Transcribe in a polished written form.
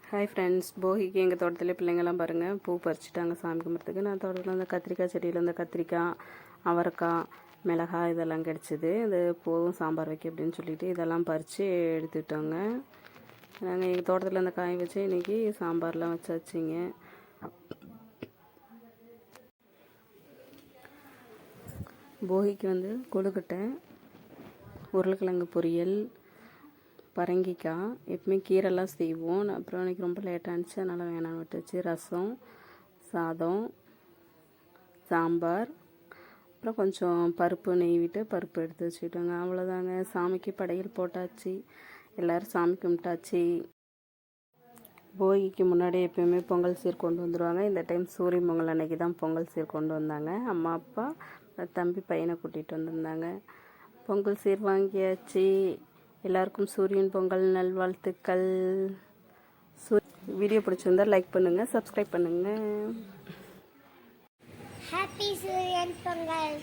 Hi friends, போகிக்கு எங்கள் தோட்டத்தில் பிள்ளைங்கள்லாம் பாருங்கள் பூ பறிச்சுட்டாங்க சாமி கும்பிட்றதுக்கு. நான் தோட்டத்தில் அந்த கத்திரிக்காய் செடியில் இந்த கத்திரிக்காய், அவரைக்காய், மிளகாய் இதெல்லாம் கிடச்சிது. இது போதும் சாம்பார் வைக்க அப்படின்னு சொல்லிட்டு இதெல்லாம் பறித்து எடுத்துக்கிட்டோங்க. நாங்கள் எங்கள் தோட்டத்தில் அந்த காய் வச்சு இன்றைக்கி சாம்பார்லாம் வச்சாச்சுங்க. போகிக்கு வந்து கொழுக்கட்டை, உருளைக்கிழங்கு பொரியல், பரங்கிக்காய், எப்பவுமே கீரைலாம் செய்வோம். அப்புறம் இன்றைக்கி ரொம்ப லேட்டாகிடுச்சு, அதனால் வேணாம்னு விட்டுச்சு. ரசம், சாதம், சாம்பார், அப்புறம் கொஞ்சம் பருப்பு நெய் விட்டு பருப்பு எடுத்து வச்சுக்கிட்டோங்க. அவ்வளோதாங்க. சாமிக்கு படையல் போட்டாச்சு, எல்லோரும் சாமி கும்பிட்டாச்சு. போகிக்கு முன்னாடி எப்பயுமே பொங்கல் சீர் கொண்டு வந்துடுவாங்க. இந்த டைம் சூரிய பொங்கல் அன்னைக்கு தான் பொங்கல் சீர் கொண்டு வந்தாங்க. அம்மா அப்பா தம்பி பையனை கூட்டிகிட்டு வந்திருந்தாங்க. பொங்கல் சீர் வாங்கியாச்சு. எல்லாருக்கும் சூரியன் பொங்கல் நல்வாழ்த்துக்கள். வீடியோ பிடிச்சிருந்தா லைக் பண்ணுங்கள், சப்ஸ்கிரைப் பண்ணுங்கள். ஹாப்பி சூரியன் பொங்கல்.